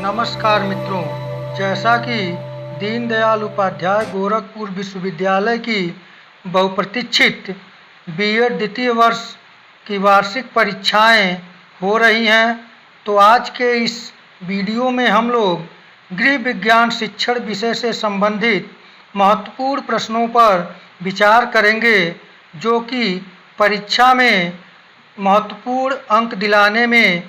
नमस्कार मित्रों, जैसा कि दीनदयाल उपाध्याय गोरखपुर विश्वविद्यालय की बहुप्रतीक्षित बीएड द्वितीय वर्ष की वार्षिक परीक्षाएं हो रही हैं, तो आज के इस वीडियो में हम लोग गृह विज्ञान शिक्षण विषय से संबंधित महत्वपूर्ण प्रश्नों पर विचार करेंगे, जो कि परीक्षा में महत्वपूर्ण अंक दिलाने में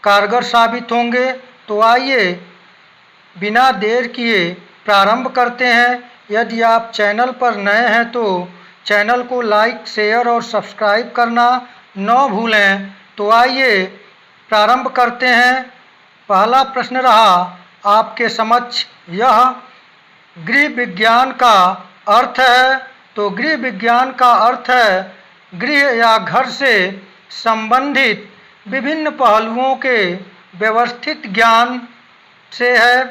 कारगर साबित होंगे। तो आइए बिना देर किए प्रारंभ करते हैं। यदि आप चैनल पर नए हैं तो चैनल को लाइक, शेयर और सब्सक्राइब करना न भूलें। तो आइए प्रारंभ करते हैं। पहला प्रश्न रहा आपके समक्ष, यह गृह विज्ञान का अर्थ है। तो गृह विज्ञान का अर्थ है गृह या घर से संबंधित विभिन्न पहलुओं के व्यवस्थित ज्ञान से है।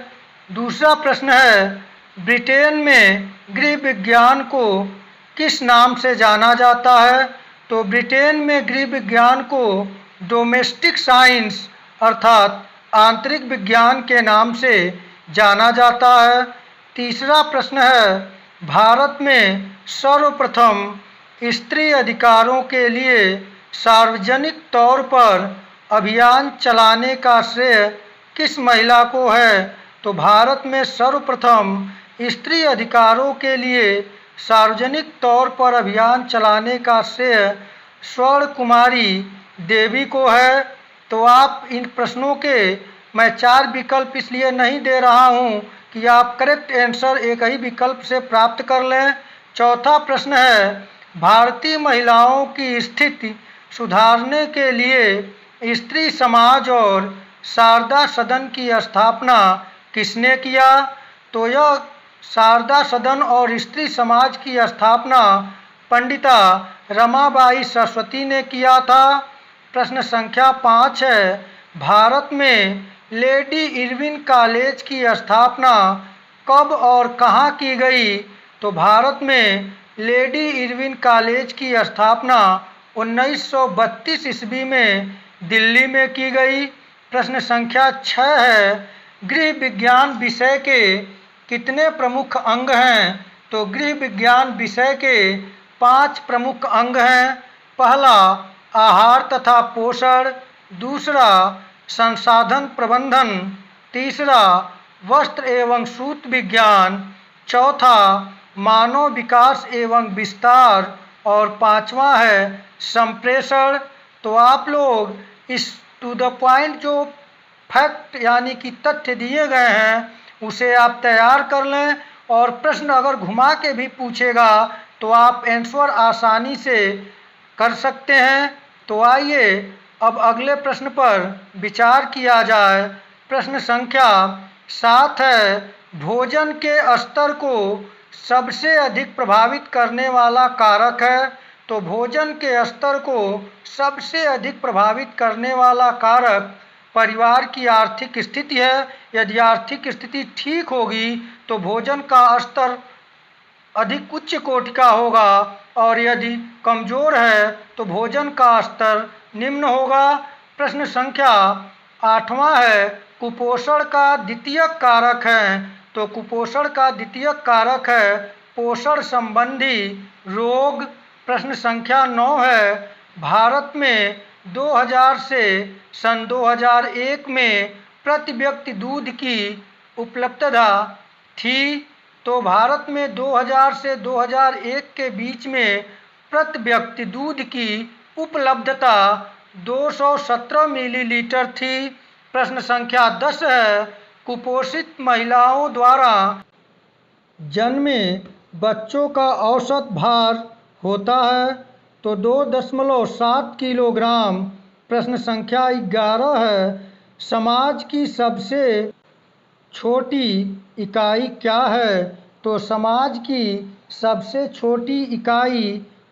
दूसरा प्रश्न है, ब्रिटेन में गृह विज्ञान को किस नाम से जाना जाता है। तो ब्रिटेन में गृह विज्ञान को डोमेस्टिक साइंस अर्थात आंतरिक विज्ञान के नाम से जाना जाता है। तीसरा प्रश्न है, भारत में सर्वप्रथम स्त्री अधिकारों के लिए सार्वजनिक तौर पर अभियान चलाने का श्रेय किस महिला को है। तो भारत में सर्वप्रथम स्त्री अधिकारों के लिए सार्वजनिक तौर पर अभियान चलाने का श्रेय स्वर्ण कुमारी देवी को है। तो आप इन प्रश्नों के मैं 4 विकल्प इसलिए नहीं दे रहा हूं कि आप करेक्ट आंसर एक ही विकल्प से प्राप्त कर लें। चौथा प्रश्न है, भारतीय महिलाओं की स्थिति सुधारने के लिए स्त्री समाज और शारदा सदन की स्थापना किसने किया। तो यह शारदा सदन और स्त्री समाज की स्थापना पंडिता रमाबाई सरस्वती ने किया था। प्रश्न संख्या 5 है, भारत में लेडी इरविन कॉलेज की स्थापना कब और कहाँ की गई। तो भारत में लेडी इरविन कॉलेज की स्थापना 1932 ईस्वी में दिल्ली में की गई। प्रश्न संख्या 6 है, गृह विज्ञान विषय के कितने प्रमुख अंग हैं। तो गृह विज्ञान विषय के 5 प्रमुख अंग हैं। पहला आहार तथा पोषण, दूसरा संसाधन प्रबंधन, तीसरा वस्त्र एवं सूत विज्ञान, चौथा मानव विकास एवं विस्तार और 5वां है संप्रेषण। तो आप लोग इस टू द पॉइंट जो फैक्ट यानी कि तथ्य दिए गए हैं उसे आप तैयार कर लें, और प्रश्न अगर घुमा के भी पूछेगा तो आप आंसर आसानी से कर सकते हैं। तो आइए अब अगले प्रश्न पर विचार किया जाए। प्रश्न संख्या 7 है, भोजन के स्तर को सबसे अधिक प्रभावित करने वाला कारक है। तो भोजन के स्तर को सबसे अधिक प्रभावित करने वाला कारक परिवार की आर्थिक स्थिति है। यदि आर्थिक स्थिति ठीक होगी तो भोजन का स्तर अधिक उच्च कोटि का होगा, और यदि कमजोर है तो भोजन का स्तर निम्न होगा। प्रश्न संख्या 8वां है, कुपोषण का द्वितीयक कारक है। तो कुपोषण का द्वितीयक कारक है पोषण संबंधी रोग। प्रश्न संख्या 9 है, भारत में 2000 से सन 2001 में प्रति व्यक्ति दूध की उपलब्धता थी। तो भारत में 2000 से 2001 के बीच में प्रति व्यक्ति दूध की उपलब्धता 217 मिलीलीटर थी। प्रश्न संख्या 10 है, कुपोषित महिलाओं द्वारा जन्मे बच्चों का औसत भार होता है। तो 2.7 किलोग्राम। प्रश्न संख्या 11 है, समाज की सबसे छोटी इकाई क्या है। तो समाज की सबसे छोटी इकाई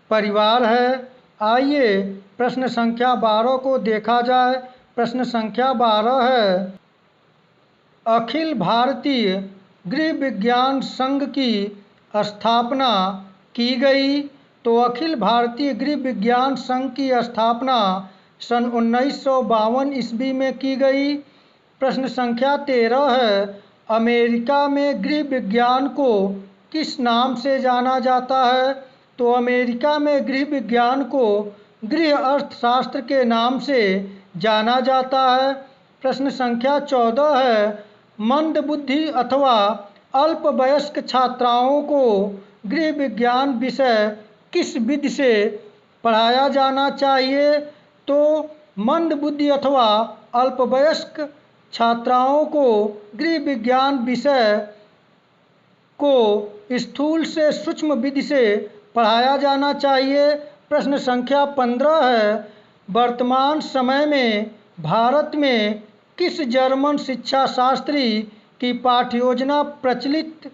परिवार है। आइए प्रश्न संख्या 12 को देखा जाए। प्रश्न संख्या 12 है, अखिल भारतीय गृह विज्ञान संघ की स्थापना की गई। तो अखिल भारतीय गृह विज्ञान संघ की स्थापना सन 1952 ईस्वी में की गई। प्रश्न संख्या 13 है, अमेरिका में गृह विज्ञान को किस नाम से जाना जाता है? तो अमेरिका में गृह विज्ञान को गृह अर्थशास्त्र के नाम से जाना जाता है। प्रश्न संख्या 14 है, मंदबुद्धि अथवा अल्पवयस्क छात्राओं को गृह विज्ञान विषय किस विधि से पढ़ाया जाना चाहिए? तो मंदबुद्धि अथवा अल्पवयस्क छात्राओं को गृह विज्ञान विषय को स्थूल से सूक्ष्म विधि से पढ़ाया जाना चाहिए। प्रश्न संख्या 15 है, वर्तमान समय में भारत में किस जर्मन शिक्षा शास्त्री की पाठ्य योजना प्रचलित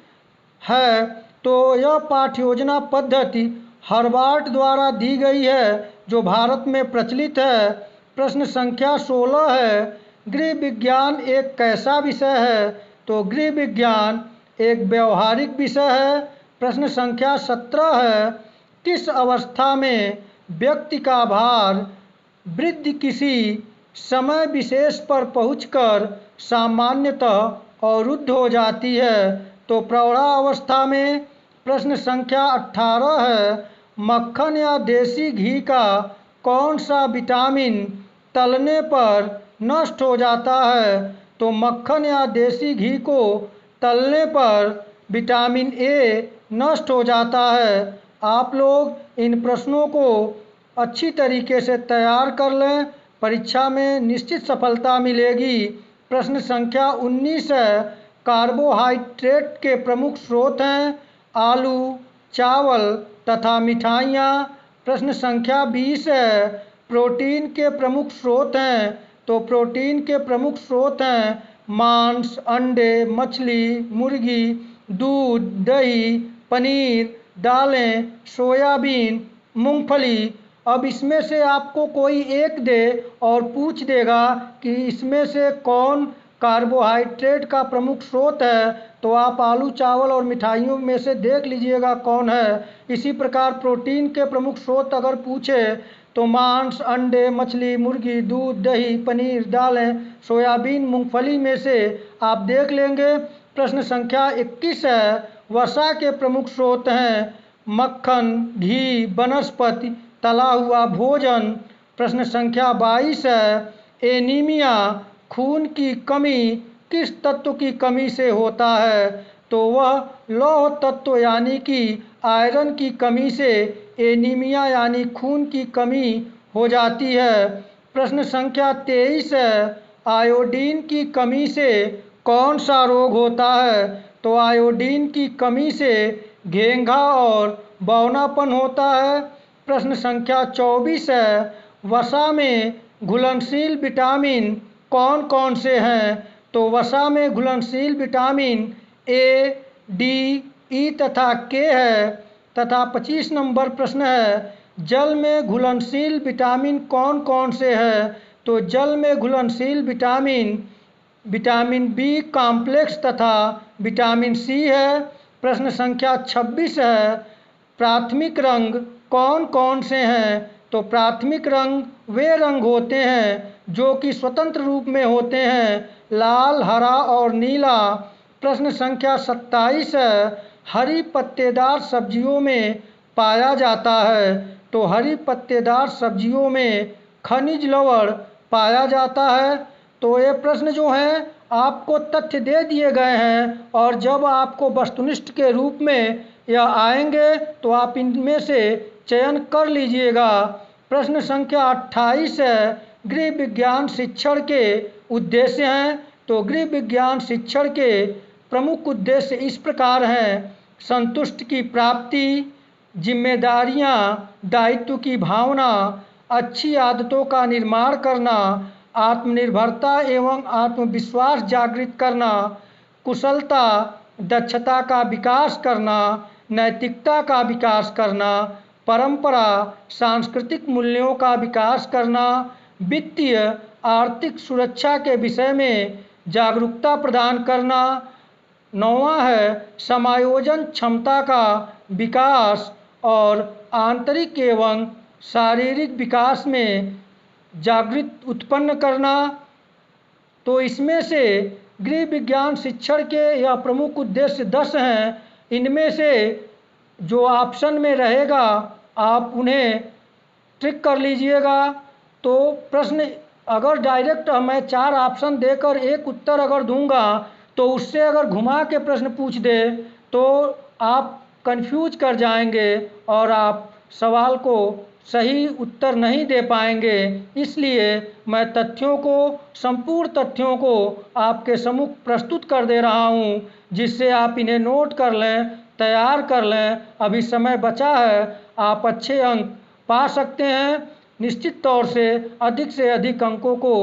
है? तो यह पाठ्य योजना पद्धति हार्वर्ड द्वारा दी गई है, जो भारत में प्रचलित है। प्रश्न संख्या 16 है, गृह विज्ञान एक कैसा विषय है? तो गृह विज्ञान एक व्यवहारिक विषय है। प्रश्न संख्या 17 है, किस अवस्था में व्यक्ति का भार वृद्धि किसी समय विशेष पर पहुंचकर सामान्यतः अवरुद्ध हो जाती है? तो प्रौढ़ावस्था में। प्रश्न संख्या 18 है, मक्खन या देसी घी का कौन सा विटामिन तलने पर नष्ट हो जाता है? तो मक्खन या देसी घी को तलने पर विटामिन ए नष्ट हो जाता है। आप लोग इन प्रश्नों को अच्छी तरीके से तैयार कर लें, परीक्षा में निश्चित सफलता मिलेगी। प्रश्न संख्या 19 है, कार्बोहाइड्रेट के प्रमुख स्रोत हैं आलू, चावल तथा मिठाइयाँ। प्रश्न संख्या 20 है, प्रोटीन के प्रमुख स्रोत हैं। तो प्रोटीन के प्रमुख स्रोत हैं मांस, अंडे, मछली, मुर्गी, दूध, दही, पनीर, दालें, सोयाबीन, मूंगफली। अब इसमें से आपको कोई एक दे और पूछ देगा कि इसमें से कौन कार्बोहाइड्रेट का प्रमुख स्रोत है, तो आप आलू, चावल और मिठाइयों में से देख लीजिएगा कौन है। इसी प्रकार प्रोटीन के प्रमुख स्रोत अगर पूछे तो मांस, अंडे, मछली, मुर्गी, दूध, दही, पनीर, दालें, सोयाबीन, मूंगफली में से आप देख लेंगे। प्रश्न संख्या 21 है, वसा के प्रमुख स्रोत हैं मक्खन, घी, वनस्पति, तला हुआ भोजन। प्रश्न संख्या 22 है, एनीमिया खून की कमी किस तत्व की कमी से होता है? तो वह लौह तत्व यानी कि आयरन की कमी से एनीमिया यानी खून की कमी हो जाती है। प्रश्न संख्या 23 है, आयोडीन की कमी से कौन सा रोग होता है? तो आयोडीन की कमी से घेंघा और बौनापन होता है। प्रश्न संख्या 24 है, वसा में घुलनशील विटामिन कौन कौन से हैं? तो वसा में घुलनशील विटामिन ए, डी, ई तथा के है। तथा 25 नंबर प्रश्न है, जल में घुलनशील विटामिन कौन कौन से हैं? तो जल में घुलनशील विटामिन बी कॉम्प्लेक्स तथा विटामिन सी है। प्रश्न संख्या 26 है, प्राथमिक रंग कौन कौन से हैं? तो प्राथमिक रंग वे रंग होते हैं जो कि स्वतंत्र रूप में होते हैं, लाल, हरा और नीला। प्रश्न संख्या 27 है, हरी पत्तेदार सब्जियों में पाया जाता है। तो हरी पत्तेदार सब्जियों में खनिज लवण पाया जाता है। तो ये प्रश्न जो हैं आपको तथ्य दे दिए गए हैं, और जब आपको वस्तुनिष्ठ के रूप में यह आएंगे तो आप इनमें से चयन कर लीजिएगा। प्रश्न संख्या 28 है, गृह विज्ञान शिक्षण के उद्देश्य हैं। तो गृह विज्ञान शिक्षण के प्रमुख उद्देश्य इस प्रकार हैं, संतुष्टि की प्राप्ति, जिम्मेदारियां, दायित्व की भावना, अच्छी आदतों का निर्माण करना, आत्मनिर्भरता एवं आत्मविश्वास जागृत करना, कुशलता, दक्षता का विकास करना, नैतिकता का विकास करना, परंपरा, सांस्कृतिक मूल्यों का विकास करना, वित्तीय आर्थिक सुरक्षा के विषय में जागरूकता प्रदान करना। 9वां है समायोजन क्षमता का विकास और आंतरिक एवं शारीरिक विकास में जागृति उत्पन्न करना। तो इसमें से गृह विज्ञान शिक्षण के यह प्रमुख उद्देश्य 10 हैं। इनमें से जो ऑप्शन में रहेगा आप उन्हें टिक कर लीजिएगा। तो प्रश्न अगर डायरेक्ट मैं 4 ऑप्शन देकर एक उत्तर अगर दूंगा तो उससे अगर घुमा के प्रश्न पूछ दे तो आप कंफ्यूज कर जाएंगे और आप सवाल को सही उत्तर नहीं दे पाएंगे। इसलिए मैं तथ्यों को, संपूर्ण तथ्यों को आपके सम्मुख प्रस्तुत कर दे रहा हूं, जिससे आप इन्हें नोट कर लें, तैयार कर लें। अभी समय बचा है, आप अच्छे अंक पा सकते हैं। निश्चित तौर से अधिक अंकों को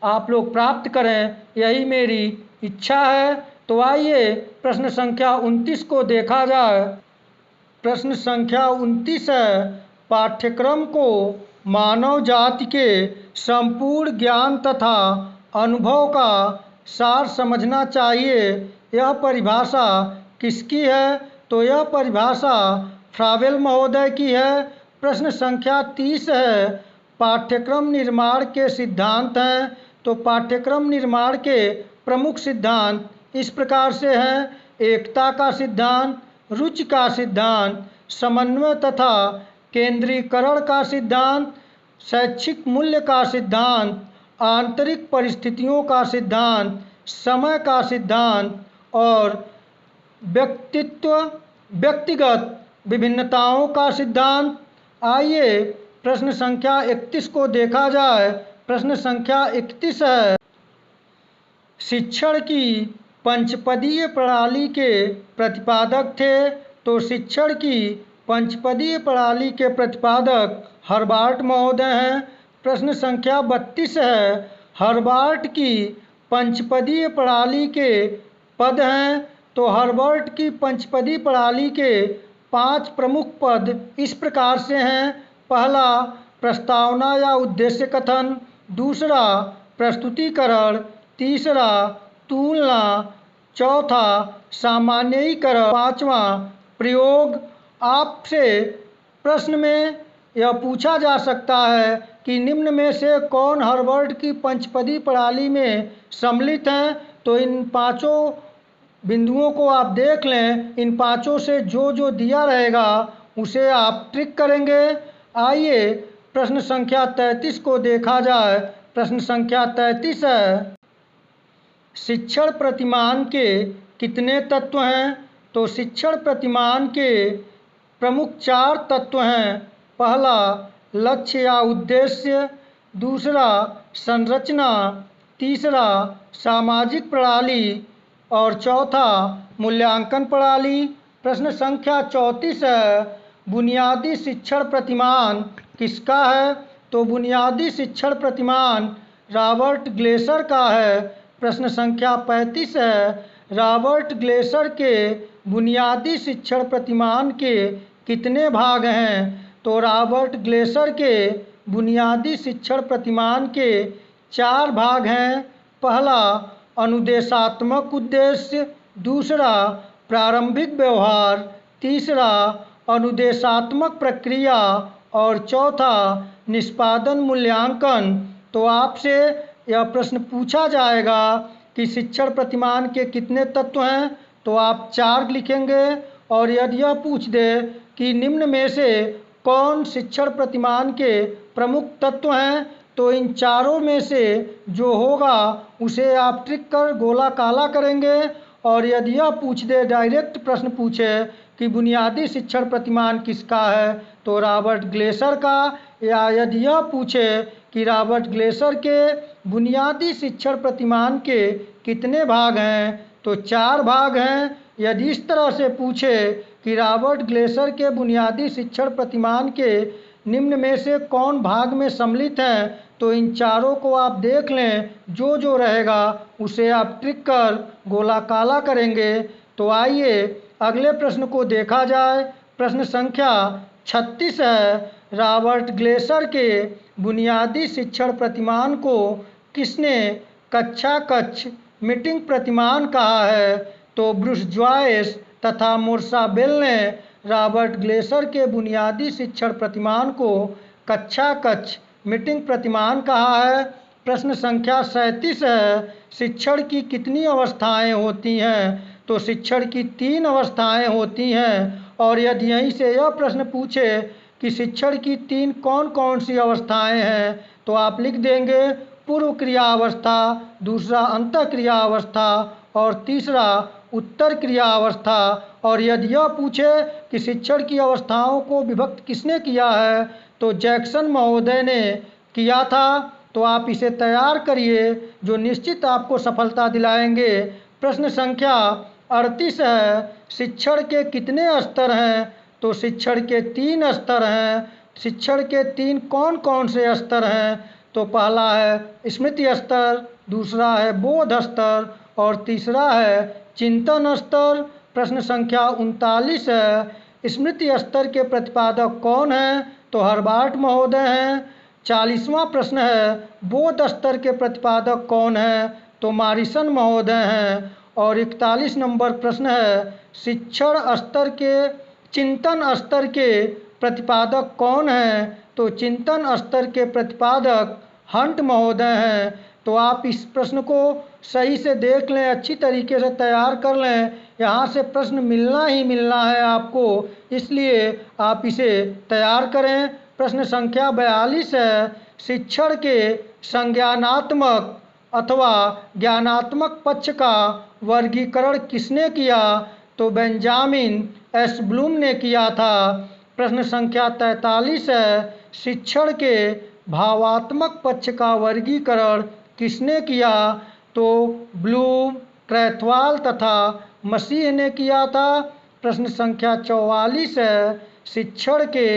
आप लोग प्राप्त करें, यही मेरी इच्छा है। तो आइए प्रश्न संख्या 29 को देखा जाए। प्रश्न संख्या 29 है, पाठ्यक्रम को मानव जाति के संपूर्ण ज्ञान तथा अनुभव का सार समझना चाहिए। यह परिभाषा किसकी है? तो यह परिभाषा फ्रावेल महोदय की है। प्रश्न संख्या 30 है, पाठ्यक्रम निर्माण के सिद्धांत हैं। तो पाठ्यक्रम निर्माण के प्रमुख सिद्धांत इस प्रकार से हैं: एकता का सिद्धांत, रुचि का सिद्धांत, समन्वय तथा केंद्रीकरण का सिद्धांत, शैक्षिक मूल्य का सिद्धांत, आंतरिक परिस्थितियों का सिद्धांत, समय का सिद्धांत और व्यक्तिगत विभिन्नताओं का सिद्धांत। आइए प्रश्न संख्या 31 को देखा जाए। प्रश्न संख्या 31 है, शिक्षण की पंचपदीय प्रणाली के प्रतिपादक थे। तो शिक्षण की पंचपदीय प्रणाली के प्रतिपादक हर्बार्ट महोदय हैं। प्रश्न संख्या 32 है, हर्बार्ट की पंचपदीय प्रणाली के पद हैं। तो हर्बार्ट की पंचपदीय प्रणाली के 5 प्रमुख पद इस प्रकार से हैं: पहला, प्रस्तावना या उद्देश्य कथन; दूसरा, प्रस्तुतिकरण; तीसरा, तुलना; चौथा, सामान्यीकरण; पांचवा, प्रयोग। आपसे प्रश्न में यह पूछा जा सकता है कि निम्न में से कौन हर्बार्ट की पंचपदी प्रणाली में सम्मिलित हैं। तो इन पांचों बिंदुओं को आप देख लें। इन पांचों से जो जो दिया रहेगा उसे आप ट्रिक करेंगे। आइए प्रश्न संख्या 33 को देखा जाए। प्रश्न संख्या 33 है, शिक्षण प्रतिमान के कितने तत्व हैं? तो शिक्षण प्रतिमान के प्रमुख 4 तत्व हैं। पहला, लक्ष्य या उद्देश्य; दूसरा, संरचना; तीसरा, सामाजिक प्रणाली और चौथा, मूल्यांकन प्रणाली। प्रश्न संख्या 34 है, बुनियादी शिक्षण प्रतिमान किसका है? तो बुनियादी शिक्षण प्रतिमान रॉबर्ट ग्लेसर का है। प्रश्न संख्या 35 है, रॉबर्ट ग्लेसर के बुनियादी शिक्षण प्रतिमान के कितने भाग हैं? तो रॉबर्ट ग्लेसर के बुनियादी शिक्षण प्रतिमान के 4 भाग हैं। पहला, अनुदेशात्मक उद्देश्य; दूसरा, प्रारंभिक व्यवहार; तीसरा, अनुदेशात्मक प्रक्रिया और चौथा, निष्पादन मूल्यांकन। तो आपसे यह प्रश्न पूछा जाएगा कि शिक्षण प्रतिमान के कितने तत्व हैं, तो आप 4 लिखेंगे। और यदि यह पूछ दे कि निम्न में से कौन शिक्षण प्रतिमान के प्रमुख तत्व हैं, तो इन चारों में से जो होगा उसे आप ट्रिक कर गोला काला करेंगे। और यदि यह पूछ दे, डायरेक्ट प्रश्न पूछे कि बुनियादी शिक्षण प्रतिमान किसका है, तो रॉबर्ट ग्लेसर का। या यदि यह पूछे कि रॉबर्ट ग्लेसर के बुनियादी शिक्षण प्रतिमान के कितने भाग हैं, तो 4 भाग हैं। यदि इस तरह से पूछे कि रॉबर्ट ग्लेसर के बुनियादी शिक्षण प्रतिमान के निम्न में से कौन भाग में सम्मिलित हैं, तो इन चारों को आप देख लें। जो जो रहेगा उसे आप ट्रिक कर गोला काला करेंगे। तो आइए अगले प्रश्न को देखा जाए। प्रश्न संख्या 36 है, रॉबर्ट ग्लेसर के बुनियादी शिक्षण प्रतिमान को किसने कक्षा कक्ष मीटिंग प्रतिमान कहा है? तो ब्रूस जॉयस तथा मोर्सा बेल ने रॉबर्ट ग्लेसर के बुनियादी शिक्षण प्रतिमान को कक्षा कक्ष मीटिंग प्रतिमान कहा है। प्रश्न संख्या 37 है, शिक्षण की कितनी अवस्थाएं होती हैं? तो शिक्षण की 3 अवस्थाएं होती हैं। और यदि यहीं से यह प्रश्न पूछे कि शिक्षण की 3 कौन कौन सी अवस्थाएं हैं, तो आप लिख देंगे पूर्व क्रिया अवस्था, दूसरा अंतः क्रिया अवस्था और तीसरा उत्तर क्रिया अवस्था। और यदि यह पूछे कि शिक्षण की अवस्थाओं को विभक्त किसने किया है, तो जैक्सन महोदय ने किया था। तो आप इसे तैयार करिए, जो निश्चित आपको सफलता दिलाएंगे। प्रश्न संख्या 38 है, शिक्षण के कितने स्तर हैं? तो शिक्षण के 3 स्तर हैं। शिक्षण के 3 कौन कौन से स्तर हैं? तो पहला है स्मृति स्तर, दूसरा है बोध स्तर और तीसरा है चिंतन स्तर। प्रश्न संख्या 39 है, स्मृति स्तर के प्रतिपादक कौन हैं? तो हर्बार्ट महोदय हैं। 40वां प्रश्न है, बोध स्तर के प्रतिपादक कौन हैं? तो मॉरिसन महोदय हैं। और 41 नंबर प्रश्न है, शिक्षण स्तर के चिंतन स्तर के प्रतिपादक कौन हैं? तो चिंतन स्तर के प्रतिपादक हंट महोदय हैं। तो आप इस प्रश्न को सही से देख लें, अच्छी तरीके से तैयार कर लें। यहाँ से प्रश्न मिलना ही मिलना है आपको, इसलिए आप इसे तैयार करें। प्रश्न संख्या 42 है, शिक्षण के संज्ञानात्मक अथवा ज्ञानात्मक पक्ष का वर्गीकरण किसने किया? तो बेंजामिन एस ब्लूम ने किया था। प्रश्न संख्या 43 है, शिक्षण के भावात्मक पक्ष का वर्गीकरण किसने किया? तो ब्लूम, क्रैथवाल तथा मसीह ने किया था। प्रश्न संख्या 44 है, शिक्षण के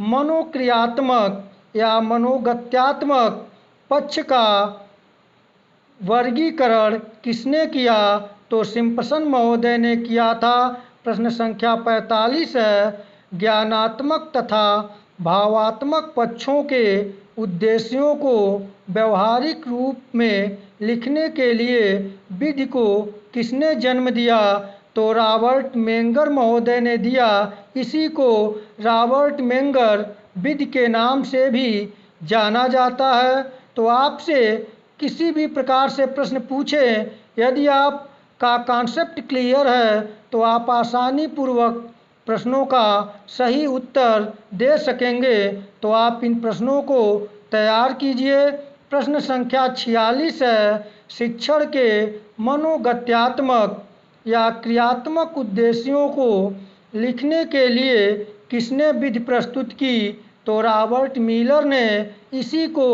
मनोक्रियात्मक या मनोगत्यात्मक पक्ष का वर्गीकरण किसने किया? तो सिम्पसन महोदय ने किया था। प्रश्न संख्या 45 है, ज्ञानात्मक तथा भावात्मक पक्षों के उद्देश्यों को व्यवहारिक रूप में लिखने के लिए विधि को किसने जन्म दिया? तो रॉबर्ट मेंगर महोदय ने दिया। इसी को रॉबर्ट मेंगर विधि के नाम से भी जाना जाता है। तो आपसे किसी भी प्रकार से प्रश्न पूछे, यदि आपका कॉन्सेप्ट क्लियर है तो आप आसानी पूर्वक प्रश्नों का सही उत्तर दे सकेंगे। तो आप इन प्रश्नों को तैयार कीजिए। प्रश्न संख्या 46 है, शिक्षण के मनोगत्यात्मक या क्रियात्मक उद्देश्यों को लिखने के लिए किसने विधि प्रस्तुत की? तो रॉबर्ट मिलर ने। इसी को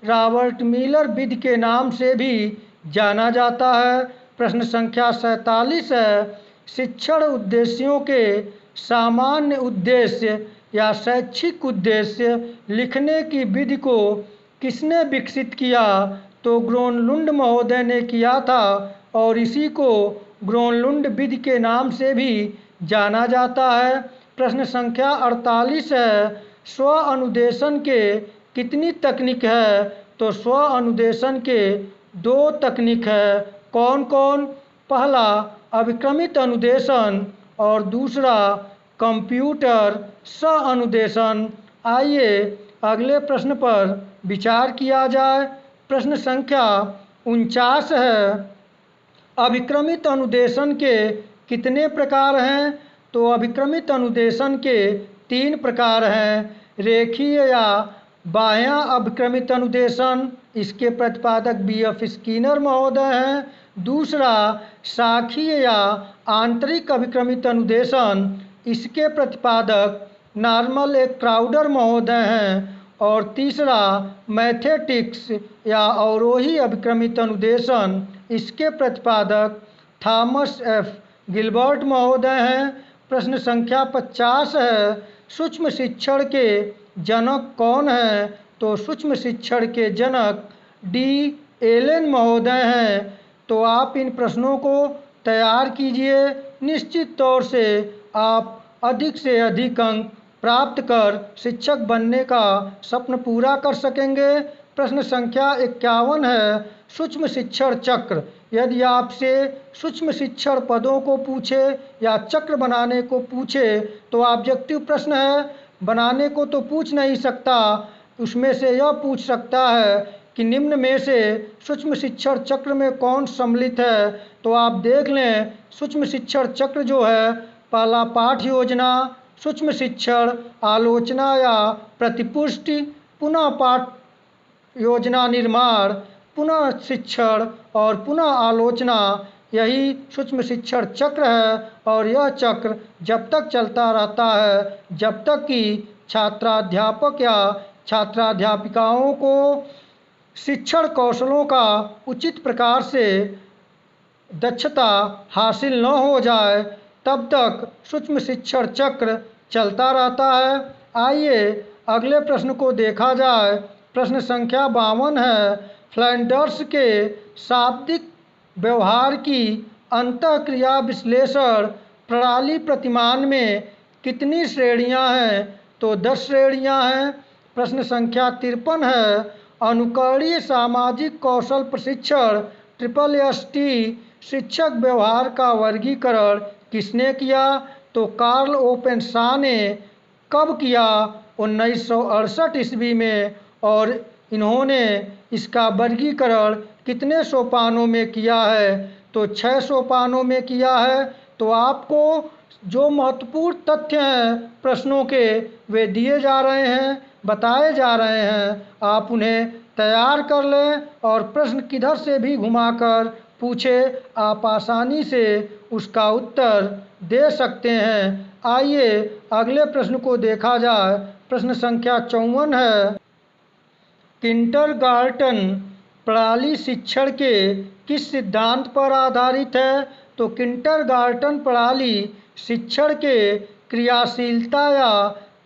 रॉबर्ट मिलर विधि के नाम से भी जाना जाता है। प्रश्न संख्या 47 है, शिक्षण उद्देश्यों के सामान्य उद्देश्य या शैक्षिक उद्देश्य लिखने की विधि को किसने विकसित किया? तो ग्रोनलुंड महोदय ने किया था और इसी को ग्रोनलुंड विधि के नाम से भी जाना जाता है। प्रश्न संख्या 48 है, स्व अनुदेशन के कितनी तकनीक है? तो स्व अनुदेशन के 2 तकनीक है। कौन कौन? पहला अभिक्रमित अनुदेशन और दूसरा कंप्यूटर स्व अनुदेशन। आइए अगले प्रश्न पर विचार किया जाए। प्रश्न संख्या 49 है, अभिक्रमित अनुदेशन के कितने प्रकार हैं? तो अभिक्रमित अनुदेशन के 3 प्रकार हैं। रेखीय या बाह्य अभिक्रमित अनुदेशन, इसके प्रतिपादक बी.एफ. स्किनर महोदय हैं। दूसरा शाखीय या आंतरिक अभिक्रमित अनुदेशन, इसके प्रतिपादक नॉर्मल ए क्राउडर महोदय हैं। और तीसरा मैथेटिक्स या अवरोही अभिक्रमित अनुदेशन, इसके प्रतिपादक थॉमस एफ गिलबर्ट महोदय हैं। प्रश्न संख्या 50 है, सूक्ष्म शिक्षण के जनक कौन हैं? तो सूक्ष्म शिक्षण के जनक डी एलन महोदय हैं। तो आप इन प्रश्नों को तैयार कीजिए। निश्चित तौर से आप अधिक से अधिक अंक प्राप्त कर शिक्षक बनने का सपना पूरा कर सकेंगे। प्रश्न संख्या 51 है, सूक्ष्म शिक्षण चक्र। यदि आपसे सूक्ष्म शिक्षण पदों को पूछे या चक्र बनाने को पूछे तो ऑब्जेक्टिव प्रश्न है, बनाने को तो पूछ नहीं सकता। उसमें से यह पूछ सकता है कि निम्न में से सूक्ष्म शिक्षण चक्र में कौन सम्मिलित है। तो आप देख लें, सूक्ष्म शिक्षण चक्र जो है, पहला पाठ योजना, सूक्ष्म शिक्षण, आलोचना या प्रतिपुष्टि, पुनः पाठ योजना निर्माण, पुनः शिक्षण और पुनः आलोचना, यही सूक्ष्म शिक्षण चक्र है। और यह चक्र जब तक चलता रहता है जब तक कि छात्राध्यापक या छात्राध्यापिकाओं को शिक्षण कौशलों का उचित प्रकार से दक्षता हासिल न हो जाए, तब तक सूक्ष्म शिक्षण चक्र चलता रहता है। आइए अगले प्रश्न को देखा जाए। प्रश्न संख्या 52 है, फ्लैंडर्स के शाब्दिक व्यवहार की अंतःक्रिया विश्लेषण प्रणाली प्रतिमान में कितनी श्रेणियां हैं। तो 10 श्रेणियां हैं। प्रश्न संख्या 53 है, अनुकरणीय सामाजिक कौशल प्रशिक्षण SST शिक्षक व्यवहार का वर्गीकरण किसने किया। तो कार्ल ओपेनशॉ ने कब किया, 1968 ईस्वी में। और इन्होंने इसका वर्गीकरण कितने सोपानों में किया है। तो 6 सोपानों में किया है। तो आपको जो महत्वपूर्ण तथ्य हैं प्रश्नों के, वे दिए जा रहे हैं, बताए जा रहे हैं। आप उन्हें तैयार कर लें और प्रश्न किधर से भी घुमाकर पूछे, आप आसानी से उसका उत्तर दे सकते हैं। आइए अगले प्रश्न को देखा जाए। प्रश्न संख्या 54 है, किंडरगार्टन प्रणाली शिक्षण के किस सिद्धांत पर आधारित है। तो किंडरगार्टन प्रणाली शिक्षण के क्रियाशीलता या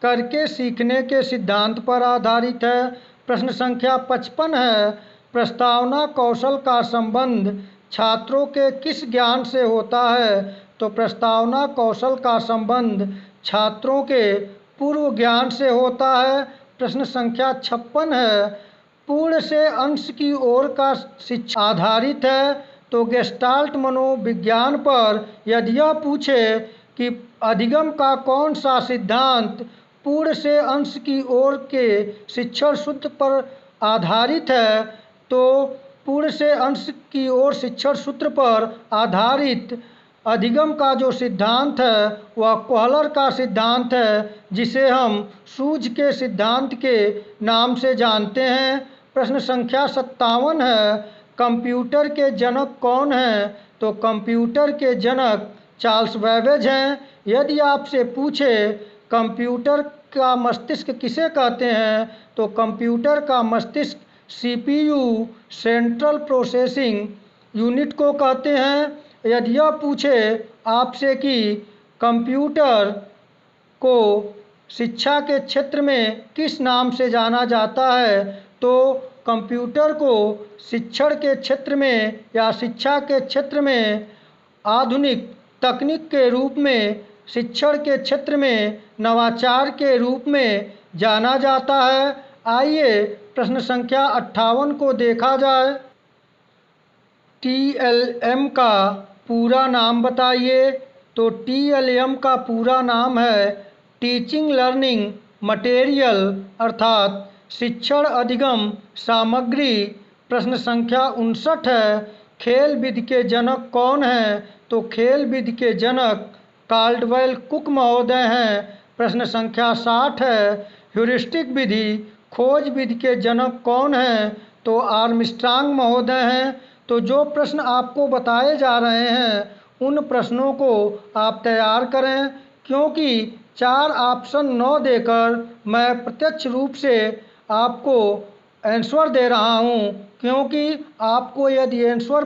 करके सीखने के सिद्धांत पर आधारित है। प्रश्न संख्या 55 है, प्रस्तावना कौशल का संबंध छात्रों के किस ज्ञान से होता है। तो प्रस्तावना कौशल का संबंध छात्रों के पूर्व ज्ञान से होता है। प्रश्न संख्या 56 है, पूर्ण से अंश की ओर का शिक्षा आधारित है। तो गेस्टाल्ट मनोविज्ञान पर यदि यह पूछे कि अधिगम का कौन सा सिद्धांत पूर्ण से अंश की ओर के शिक्षण सूत्र पर आधारित है, तो पूर्ण से अंश की ओर शिक्षण सूत्र पर आधारित अधिगम का जो सिद्धांत है वह कोहलर का सिद्धांत है, जिसे हम सूझ के सिद्धांत के नाम से जानते हैं। प्रश्न संख्या 57 है, कंप्यूटर के जनक कौन हैं। तो कंप्यूटर के जनक चार्ल्स बैबेज हैं। यदि आपसे पूछे कंप्यूटर का मस्तिष्क किसे कहते हैं, तो कंप्यूटर का मस्तिष्क CPU सेंट्रल प्रोसेसिंग यूनिट को कहते हैं। यदि यह पूछे आपसे कि कंप्यूटर को शिक्षा के क्षेत्र में किस नाम से जाना जाता है, तो कंप्यूटर को शिक्षण के क्षेत्र में या शिक्षा के क्षेत्र में आधुनिक तकनीक के रूप में, शिक्षण के क्षेत्र में नवाचार के रूप में जाना जाता है। आइए प्रश्न संख्या 58 को देखा जाए। TLM का पूरा नाम बताइए। तो TLM का पूरा नाम है टीचिंग लर्निंग मटेरियल, अर्थात शिक्षण अधिगम सामग्री। प्रश्न संख्या 59 है, खेल विधि के जनक कौन हैं। तो खेल विधि के जनक काल्डवेल कुक महोदय हैं। प्रश्न संख्या 60 है, ह्यूरिस्टिक विधि खोज विधि के जनक कौन हैं। तो आर्मस्ट्रांग महोदय हैं। तो जो प्रश्न आपको बताए जा रहे हैं उन प्रश्नों को आप तैयार करें, क्योंकि 4 ऑप्शन न देकर मैं प्रत्यक्ष रूप से आपको आंसर दे रहा हूं, क्योंकि आपको यदि आंसर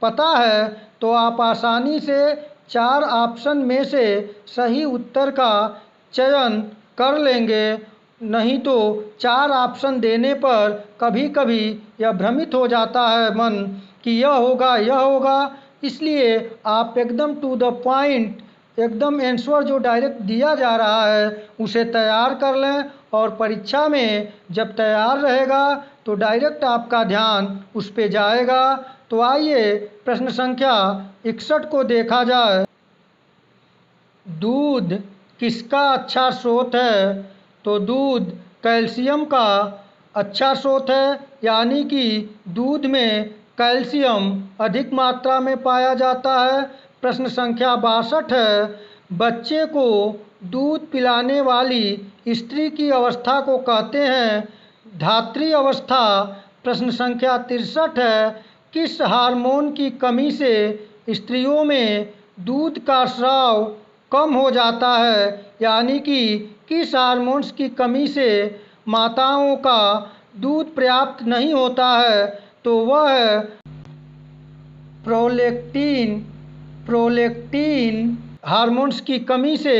पता है तो आप आसानी से 4 ऑप्शन में से सही उत्तर का चयन कर लेंगे। नहीं तो 4 ऑप्शन देने पर कभी कभी यह भ्रमित हो जाता है मन कि यह होगा यह होगा। इसलिए आप एकदम टू द पॉइंट, एकदम आंसर जो डायरेक्ट दिया जा रहा है उसे तैयार कर लें, और परीक्षा में जब तैयार रहेगा तो डायरेक्ट आपका ध्यान उस पे जाएगा। तो आइए प्रश्न संख्या 61 को देखा जाए। दूध किसका अच्छा स्रोत है। तो दूध कैल्शियम का अच्छा स्रोत है, यानी कि दूध में कैल्शियम अधिक मात्रा में पाया जाता है। प्रश्न संख्या 62 है, बच्चे को दूध पिलाने वाली स्त्री की अवस्था को कहते हैं धात्री अवस्था। प्रश्न संख्या 63 है, किस हार्मोन की कमी से स्त्रियों में दूध का स्राव कम हो जाता है, यानी कि किस हार्मोन्स की कमी से माताओं का दूध पर्याप्त नहीं होता है, तो वह है प्रोलैक्टिन। प्रोलैक्टिन हार्मोन्स की कमी से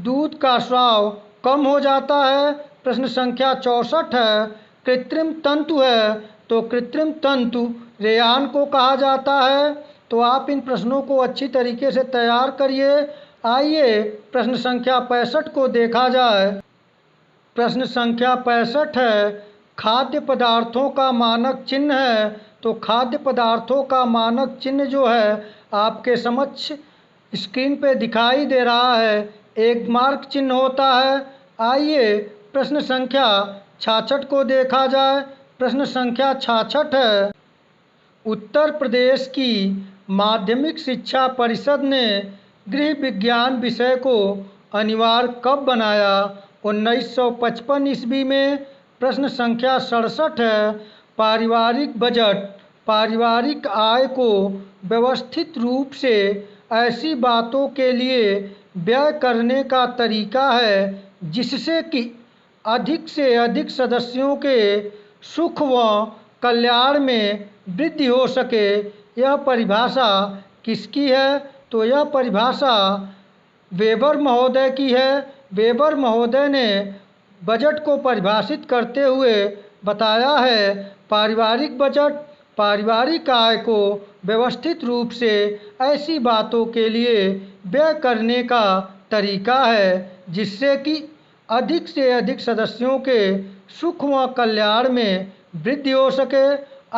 दूध का स्राव कम हो जाता है। प्रश्न संख्या 64 है, कृत्रिम तंतु है तो कृत्रिम तंतु रेयान को कहा जाता है। तो आप इन प्रश्नों को अच्छी तरीके से तैयार करिए। आइए प्रश्न संख्या 65 को देखा जाए। प्रश्न संख्या 65 है, खाद्य पदार्थों का मानक चिन्ह है। तो खाद्य पदार्थों का मानक चिन्ह जो है आपके समक्ष स्क्रीन पे दिखाई दे रहा है, एक मार्क चिन्ह होता है। आइए प्रश्न संख्या 66 को देखा जाए। प्रश्न संख्या 66 है, उत्तर प्रदेश की माध्यमिक शिक्षा परिषद ने गृह विज्ञान विषय को अनिवार्य कब बनाया? 1955 ईस्वी में। प्रश्न संख्या 67 है, पारिवारिक बजट पारिवारिक आय को व्यवस्थित रूप से ऐसी बातों के लिए व्यय करने का तरीका है जिससे कि अधिक से अधिक सदस्यों के सुख व कल्याण में वृद्धि हो सके। यह परिभाषा किसकी है? तो यह परिभाषा वेबर महोदय की है। वेबर महोदय ने बजट को परिभाषित करते हुए बताया है, पारिवारिक बजट पारिवारिक आय को व्यवस्थित रूप से ऐसी बातों के लिए व्यय करने का तरीका है जिससे कि अधिक से अधिक सदस्यों के सुख व कल्याण में वृद्धि हो सके।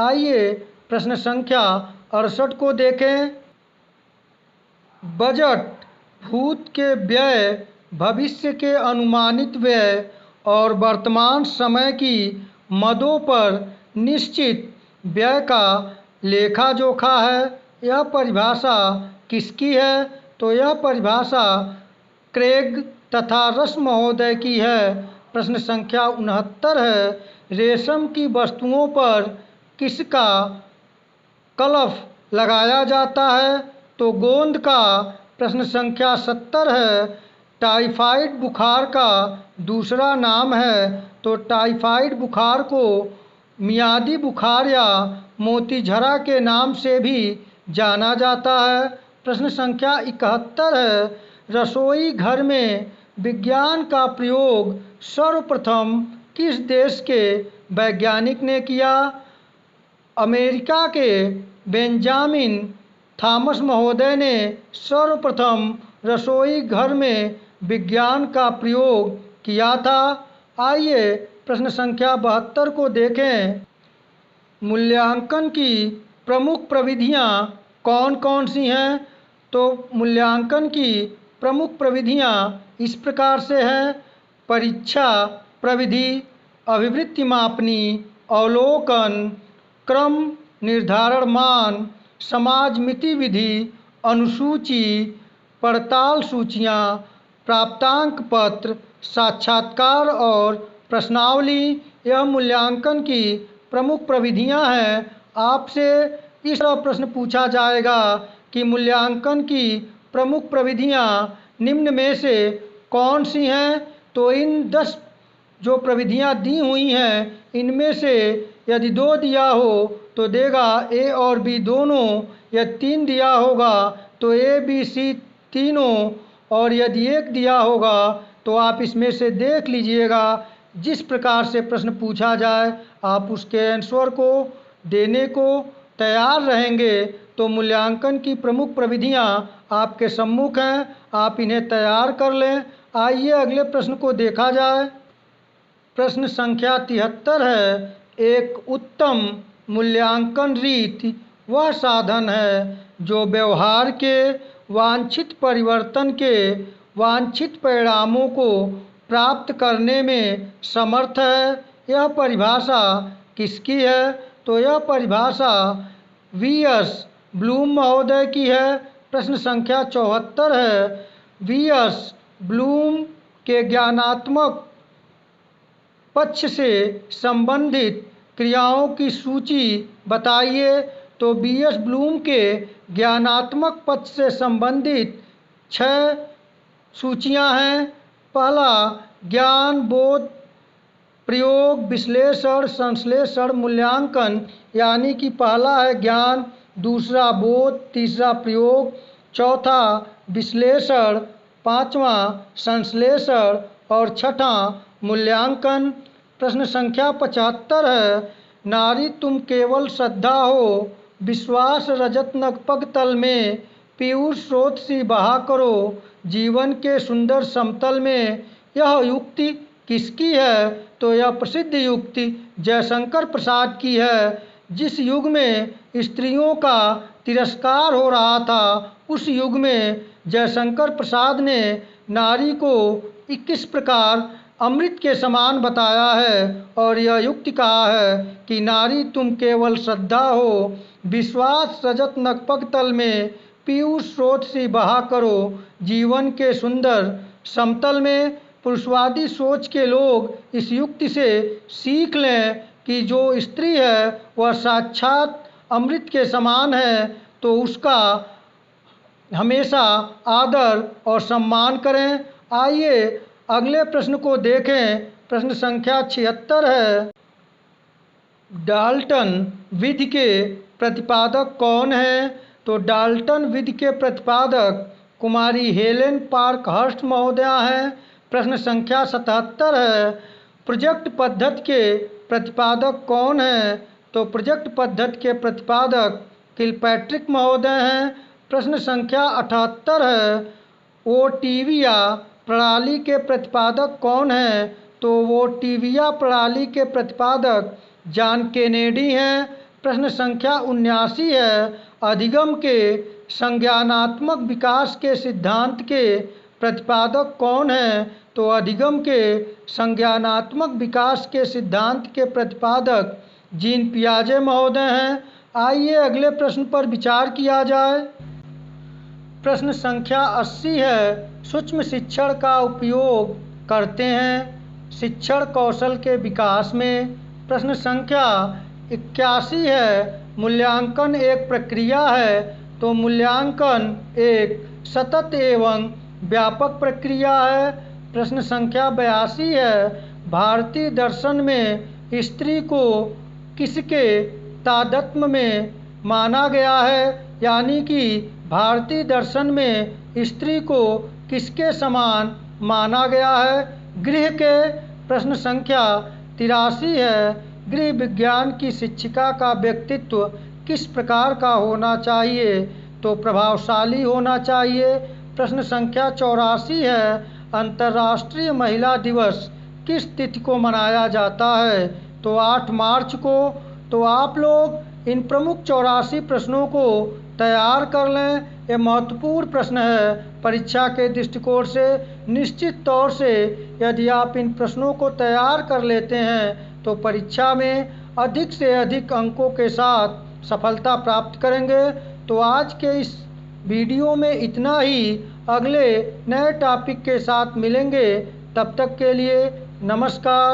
आइए प्रश्न संख्या 68 को देखें। बजट भूत के व्यय, भविष्य के अनुमानित व्यय और वर्तमान समय की मदों पर निश्चित व्यय का लेखा जोखा है। यह परिभाषा किसकी है? तो यह परिभाषा क्रेग तथा रस महोदय की है। प्रश्न संख्या 69 है, रेशम की वस्तुओं पर किसका कलफ लगाया जाता है? तो गोंद का। प्रश्न संख्या 70 है, टाइफाइड बुखार का दूसरा नाम है। तो टाइफाइड बुखार को मियादी बुखार या मोतीझरा के नाम से भी जाना जाता है। प्रश्न संख्या 71 है, रसोई घर में विज्ञान का प्रयोग सर्वप्रथम किस देश के वैज्ञानिक ने किया? अमेरिका के बेंजामिन थॉमस महोदय ने सर्वप्रथम रसोई घर में विज्ञान का प्रयोग किया था। आइए प्रश्न संख्या 72 को देखें। मूल्यांकन की प्रमुख प्रविधियां कौन कौन सी हैं? तो मूल्यांकन की प्रमुख प्रविधियां इस प्रकार से हैं, परीक्षा प्रविधि, अभिवृत्ति मापनी, अवलोकन, क्रम निर्धारण मान, समाज मिति विधि, अनुसूची, पड़ताल सूचियां, प्राप्तांक पत्र, साक्षात्कार और प्रश्नावली। यह मूल्यांकन की प्रमुख प्रविधियां हैं। आपसे इस तरह प्रश्न पूछा जाएगा कि मूल्यांकन की प्रमुख प्रविधियां निम्न में से कौन सी हैं? तो इन 10 जो प्रविधियां दी हुई हैं इनमें से यदि 2 दिया हो तो देगा ए और बी दोनों, या 3 दिया होगा तो ए बी सी तीनों, और यदि 1 दिया होगा तो आप इसमें से देख लीजिएगा। जिस प्रकार से प्रश्न पूछा जाए आप उसके आंसर को देने को तैयार रहेंगे। तो मूल्यांकन की प्रमुख प्रविधियां आपके सम्मुख हैं, आप इन्हें तैयार कर लें। आइए अगले प्रश्न को देखा जाए। प्रश्न संख्या 73 है, एक उत्तम मूल्यांकन रीति वह साधन है जो व्यवहार के वांछित परिवर्तन के वांछित परिणामों को प्राप्त करने में समर्थ है। यह परिभाषा किसकी है? तो यह परिभाषा वी.एस. ब्लूम महोदय की है। प्रश्न संख्या 74 है, वी.एस. ब्लूम के ज्ञानात्मक पक्ष से संबंधित क्रियाओं की सूची बताइए। तो वी.एस. ब्लूम के ज्ञानात्मक पक्ष से संबंधित 6 सूचियां हैं। पहला, ज्ञान, बोध, प्रयोग, विश्लेषण, संश्लेषण, मूल्यांकन। यानी कि पहला है ज्ञान, दूसरा बोध, तीसरा प्रयोग, चौथा विश्लेषण, पांचवा संश्लेषण और छठा मूल्यांकन। प्रश्न संख्या 75 है, नारी तुम केवल श्रद्धा हो, विश्वास रजत नगपग तल में, पीयूष स्रोत सी बहा करो जीवन के सुंदर समतल में। यह युक्ति किसकी है? तो यह प्रसिद्ध युक्ति जयशंकर प्रसाद की है। जिस युग में स्त्रियों का तिरस्कार हो रहा था, उस युग में जयशंकर प्रसाद ने नारी को किस प्रकार अमृत के समान बताया है और यह युक्ति कहा है कि नारी तुम केवल श्रद्धा हो, विश्वास रजत नगपग तल में, पीयूष स्रोत सी बहा करो जीवन के सुंदर समतल में। पुरुषवादी सोच के लोग इस युक्ति से सीख लें कि जो स्त्री है वह साक्षात अमृत के समान है, तो उसका हमेशा आदर और सम्मान करें। आइए अगले प्रश्न को देखें। प्रश्न संख्या 76 है, डाल्टन विधि के प्रतिपादक कौन है? तो डाल्टन विधि के प्रतिपादक कुमारी हेलेन पार्कहर्स्ट महोदया हैं। प्रश्न संख्या 77 है, प्रोजेक्ट पद्धति के प्रतिपादक कौन है? तो प्रोजेक्ट पद्धति के प्रतिपादक किलपैट्रिक महोदय हैं। प्रश्न संख्या 78 है, ओटिविया प्रणाली के प्रतिपादक कौन है? तो ओटिविया प्रणाली के प्रतिपादक जॉन केनेडी हैं। प्रश्न संख्या 79 है, अधिगम के संज्ञानात्मक विकास के सिद्धांत के प्रतिपादक कौन है? तो अधिगम के संज्ञानात्मक विकास के सिद्धांत के प्रतिपादक जीन पियाजे महोदय हैं। आइए अगले प्रश्न पर विचार किया जाए। प्रश्न संख्या 80 है, सूक्ष्म शिक्षण का उपयोग करते हैं शिक्षण कौशल के विकास में। प्रश्न संख्या 81 है, मूल्यांकन एक प्रक्रिया है। तो मूल्यांकन एक सतत एवं व्यापक प्रक्रिया है। प्रश्न संख्या 82 है, भारतीय दर्शन में स्त्री को किसके तादात्म्य में माना गया है? यानी कि भारतीय दर्शन में स्त्री को किसके समान माना गया है? गृह के। प्रश्न संख्या 83 है, गृह विज्ञान की शिक्षिका का व्यक्तित्व किस प्रकार का होना चाहिए? तो प्रभावशाली होना चाहिए। प्रश्न संख्या 84 है, अंतर्राष्ट्रीय महिला दिवस किस तिथि को मनाया जाता है? तो 8 मार्च को। तो आप लोग इन प्रमुख 84 प्रश्नों को तैयार कर लें। ये महत्वपूर्ण प्रश्न है परीक्षा के दृष्टिकोण से। निश्चित तौर से यदि आप इन प्रश्नों को तैयार कर लेते हैं तो परीक्षा में अधिक से अधिक अंकों के साथ सफलता प्राप्त करेंगे। तो आज के इस वीडियो में इतना ही। अगले नए टॉपिक के साथ मिलेंगे। तब तक के लिए नमस्कार।